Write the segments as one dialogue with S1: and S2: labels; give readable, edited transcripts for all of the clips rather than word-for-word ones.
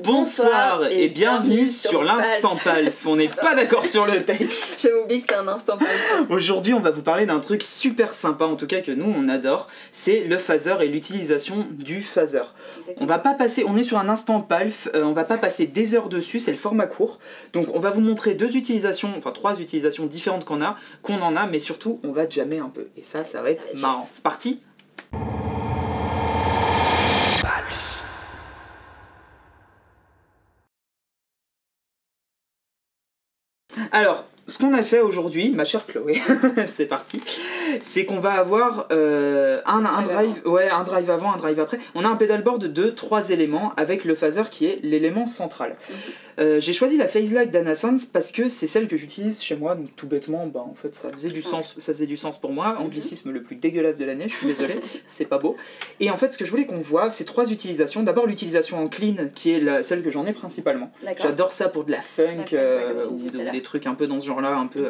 S1: Bonsoir et bienvenue sur l'Instant Palf. On n'est pas d'accord sur le texte.
S2: J'avais oublié que c'était un Instant Palf.
S1: Aujourd'hui, on va vous parler d'un truc super sympa, en tout cas que nous on adore, c'est le phaser et l'utilisation du phaser. On va pas passer, on est sur un Instant Palf, on va pas passer des heures dessus, c'est le format court. Donc on va vous montrer trois utilisations différentes qu'on en a, mais surtout on va jammer un peu. Et ça va être marrant. C'est parti. Alors, ce qu'on a fait aujourd'hui, ma chère Chloé, c'est parti, c'est qu'on va avoir un drive avant, un drive après. On a un pedalboard de 3 éléments avec le phaser qui est l'élément central. J'ai choisi la Phaselag d'Anasense parce que c'est celle que j'utilise chez moi, donc tout bêtement, bah, en fait ça faisait du sens pour moi. Anglicisme le plus dégueulasse de l'année, je suis désolé, c'est pas beau. Et en fait ce que je voulais qu'on voit, c'est 3 utilisations. D'abord l'utilisation en clean, qui est celle que j'en ai principalement. J'adore ça pour de la funk, ou des trucs un peu dans ce genre là, un peu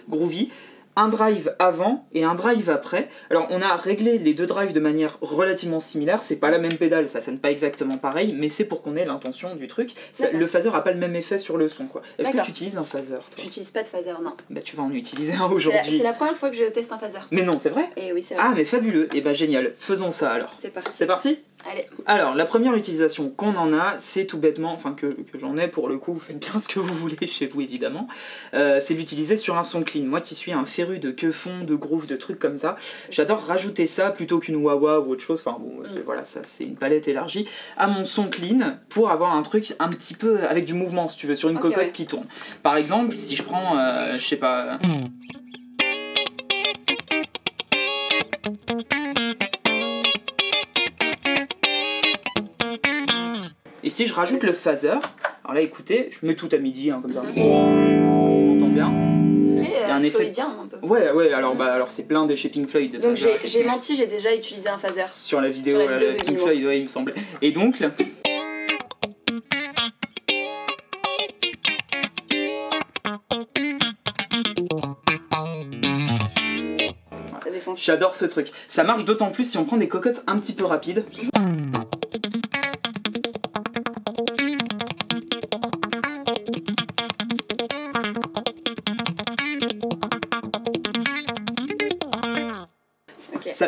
S1: groovy. Un drive avant et un drive après. Alors on a réglé les deux drives de manière relativement similaire, c'est pas la même pédale, ça sonne pas exactement pareil, mais c'est pour qu'on ait l'intention du truc. Le phaser a pas le même effet sur le son, quoi. Est-ce que tu utilises un phaser, toi?
S2: J'utilise pas de phaser, non.
S1: Bah tu vas en utiliser un aujourd'hui.
S2: C'est la première fois que je teste un phaser.
S1: Mais non, c'est vrai?
S2: Et oui, c'est vrai.
S1: Ah mais fabuleux, et bah génial, faisons ça alors.
S2: C'est parti.
S1: C'est parti?
S2: Allez.
S1: Alors, la première utilisation qu'on en a, c'est tout bêtement, enfin que j'en ai pour le coup, vous faites bien ce que vous voulez chez vous évidemment, c'est d'utiliser sur un son clean. Moi qui suis un féru de queue-fond, de groove, de trucs comme ça, j'adore rajouter ça plutôt qu'une wah-wah ou autre chose, enfin bon, voilà, ça c'est une palette élargie, à mon son clean pour avoir un truc un petit peu avec du mouvement si tu veux, sur une cocotte qui tourne. Par exemple, si je prends, je sais pas... Et si je rajoute le phaser, alors là écoutez, je mets tout à midi, hein, comme ça, on entend bien.
S2: C'est très floydien un peu.
S1: Ouais, alors c'est plein des chez Pink Floyd.
S2: Donc j'ai menti, j'ai déjà utilisé un phaser.
S1: Sur la vidéo de Pink Floyd, ouais, il me semblait. Et donc...
S2: Ça défonce.
S1: J'adore ce truc. Ça marche d'autant plus si on prend des cocottes un petit peu rapides.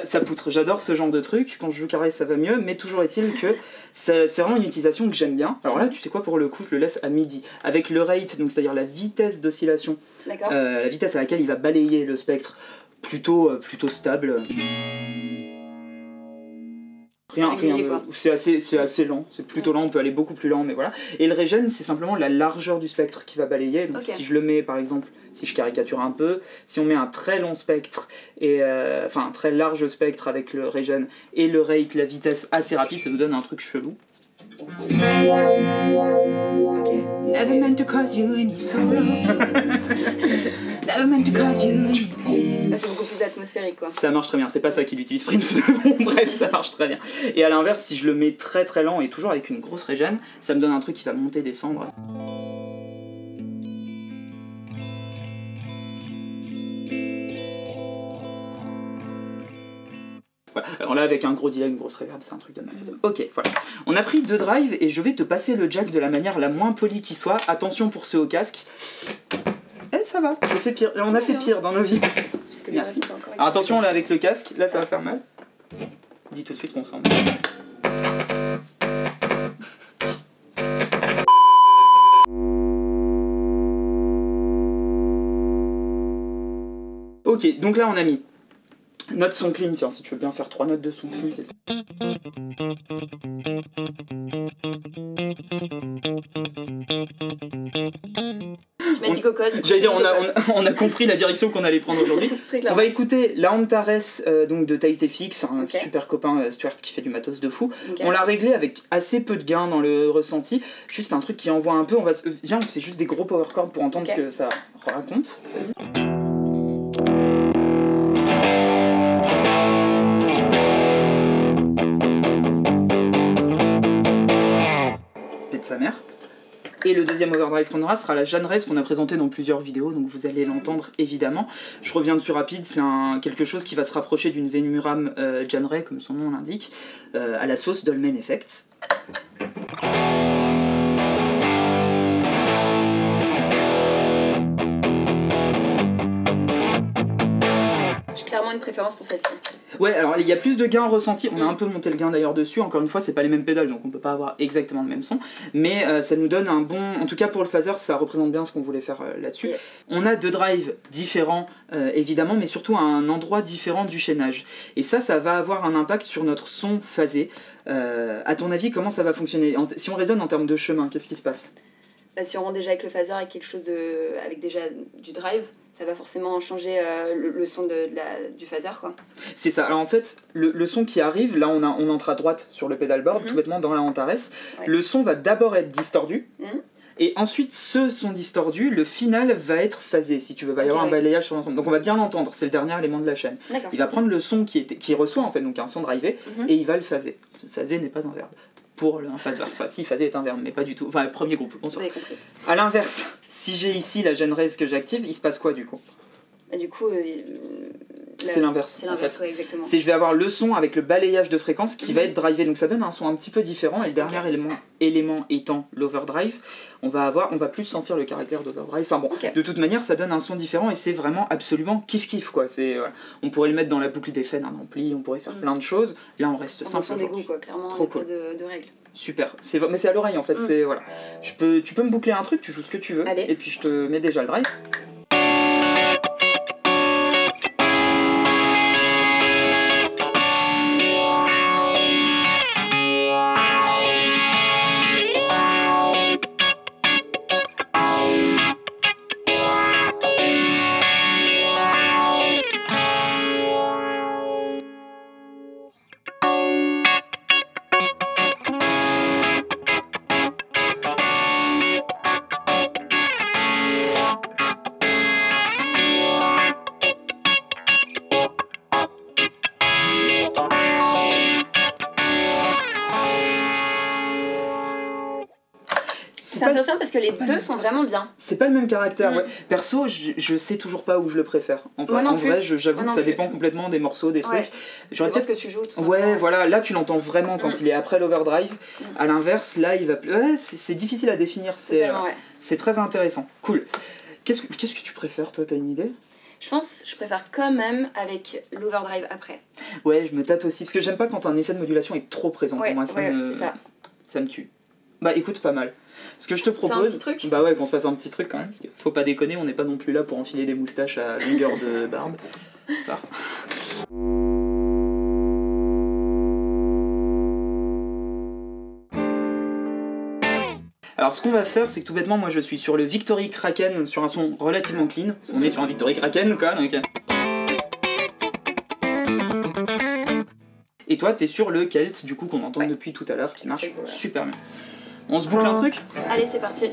S1: Ça poutre, j'adore ce genre de truc, quand je joue carré ça va mieux, mais toujours est-il que c'est vraiment une utilisation que j'aime bien. Alors là, tu sais quoi, pour le coup, je le laisse à midi, avec le rate, donc c'est-à-dire la vitesse d'oscillation, la vitesse à laquelle il va balayer le spectre, plutôt stable. C'est assez lent, c'est plutôt lent, on peut aller beaucoup plus lent, mais voilà. Et le regen, c'est simplement la largeur du spectre qui va balayer. Donc si je le mets, par exemple, si je caricature un peu, si on met un très long spectre, enfin un très large spectre avec le regen et le rate, la vitesse assez rapide, ça nous donne un truc chelou. Never meant to cause you any sorrow. Never meant to cause you any pain.
S2: Là, c'est beaucoup plus atmosphérique, quoi.
S1: Ça marche très bien, c'est pas ça qu'il utilise Prince, bon, bref, ça marche très bien. Et à l'inverse, si je le mets très très lent et toujours avec une grosse régène, ça me donne un truc qui va monter, descendre. Voilà. Alors là avec un gros delay, une grosse reverb, c'est un truc de malade. Ok, voilà. On a pris 2 drives et je vais te passer le jack de la manière la moins polie qui soit. Attention pour ceux au casque. Eh ça va, on fait pire. On a fait pire dans nos vies. Merci. Alors attention là avec le casque, là ça va faire mal. Dis tout de suite qu'on s'en met. Ok, donc là on a mis note son clean, tiens, si tu veux bien faire 3 notes de son clean, c'est...
S2: Tu m'as dit cocotte.
S1: J'allais dire, on a compris la direction qu'on allait prendre aujourd'hui. On va écouter la Antares donc de TaiteFX, un super copain Stuart qui fait du matos de fou. On l'a réglé avec assez peu de gain dans le ressenti, juste un truc qui envoie un peu. Viens, on se fait juste des gros power chords pour entendre ce que ça raconte. Vas-y. De sa mère. Et le deuxième overdrive qu'on aura sera la Janraise qu'on a présenté dans plusieurs vidéos, donc vous allez l'entendre évidemment. Je reviens dessus rapide, c'est quelque chose qui va se rapprocher d'une Venuram Janray, comme son nom l'indique, à la sauce Dolmen Effects.
S2: une préférence pour celle-ci.
S1: Ouais, alors il y a plus de gains ressentis, on a un peu monté le gain d'ailleurs dessus, encore une fois c'est pas les mêmes pédales donc on peut pas avoir exactement le même son, mais ça nous donne un bon, en tout cas pour le phaser ça représente bien ce qu'on voulait faire là-dessus.
S2: Yes.
S1: On a 2 drives différents évidemment, mais surtout à un endroit différent du chaînage, et ça va avoir un impact sur notre son phasé. À ton avis comment ça va fonctionner? Si on raisonne en termes de chemin, qu'est-ce qui se passe?
S2: Bah, si on rentre déjà avec le phaser et quelque chose avec déjà du drive, ça va forcément changer le son du phaser, quoi.
S1: C'est ça, alors en fait, le son qui arrive, là on entre à droite sur le pedalboard, tout bêtement dans la Antares,
S2: Ouais.
S1: le son va d'abord être distordu, et ensuite ce son distordu, le final va être phasé, si tu veux, va y avoir un balayage sur l'ensemble. Donc on va bien l'entendre, c'est le dernier élément de la chaîne.
S2: D'accord.
S1: Il va prendre le son qui reçoit en fait, donc un son drivé, et il va le phaser. Phaser n'est pas un verbe. Pour un phaser. Enfin si, phaser est un verbe, mais pas du tout. Enfin, premier groupe,
S2: Vous avez compris.
S1: A l'inverse, si j'ai ici la generaise que j'active, il se passe quoi du coup?
S2: Bah, du coup,
S1: c'est l'inverse.
S2: C'est l'inverse,
S1: en fait.
S2: ouais, exactement.
S1: C'est je vais avoir le son avec le balayage de fréquence qui va être drivé, donc ça donne un son un petit peu différent, et le dernier élément étant l'overdrive, on va plus sentir le caractère d'overdrive. Enfin bon, de toute manière ça donne un son différent et c'est vraiment absolument kiff quoi. Voilà. On pourrait le mettre dans la boucle d'effet d'un ampli, on pourrait faire plein de choses, là on reste simple
S2: des goûts, quoi, clairement,
S1: trop
S2: cool. De règles.
S1: Super, mais c'est à l'oreille en fait, voilà. Tu peux me boucler un truc, tu joues ce que tu veux,
S2: Allez.
S1: et puis je te mets déjà le drive.
S2: C'est intéressant parce que les deux sont vraiment bien.
S1: C'est pas le même caractère, ouais. Perso, je sais toujours pas où je le préfère. En vrai, j'avoue que ça dépend complètement des morceaux, des trucs.
S2: J'aurais peut-être ce que tu joues. Tout
S1: ouais, voilà, là tu l'entends vraiment quand il est après l'overdrive. À l'inverse, là il va plus. Ouais, c'est difficile à définir. C'est très intéressant. Cool. Qu'est-ce que tu préfères, toi? T'as une idée?
S2: Je pense que je préfère quand même avec l'overdrive après.
S1: Ouais, je me tâte aussi. Parce que j'aime pas quand un effet de modulation est trop présent. Pour moi, ça me tue. Bah écoute, pas mal. Ce que je te propose,
S2: un petit truc.
S1: Bah ouais, qu'on se fasse un petit truc quand même, parce qu'il faut pas déconner, on n'est pas non plus là pour enfiler des moustaches à longueur de barbe. Ça. Alors ce qu'on va faire, c'est que tout bêtement, moi je suis sur le Victory Kraken, sur un son relativement clean, parce qu'on est sur un Victory Kraken quoi, donc... Et toi, t'es sur le Kelt, du coup, qu'on entend depuis tout à l'heure, qui marche super bien. On se boucle un truc?
S2: Allez, c'est parti.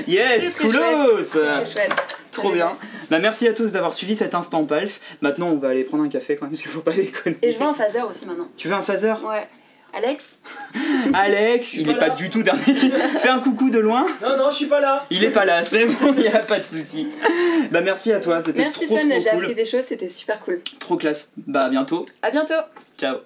S1: Yes,
S2: Très
S1: coolos.
S2: Très chouette.
S1: Trop bien. Bah merci à tous d'avoir suivi cet instant Palf. Maintenant on va aller prendre un café quand même parce qu'il faut pas déconner.
S2: Et je veux un phaser aussi maintenant.
S1: Tu veux un phaser?
S2: Ouais. Alex?
S1: Alex, il est pas du tout dernier. Fais un coucou de loin.
S3: Non, je suis pas là.
S1: Il est pas là, c'est bon, il y a pas de souci. Bah merci à toi, c'était
S2: Merci
S1: trop
S2: Swan, j'ai
S1: cool.
S2: appris des choses, c'était super cool.
S1: Trop classe. Bah à bientôt.
S2: À bientôt.
S1: Ciao.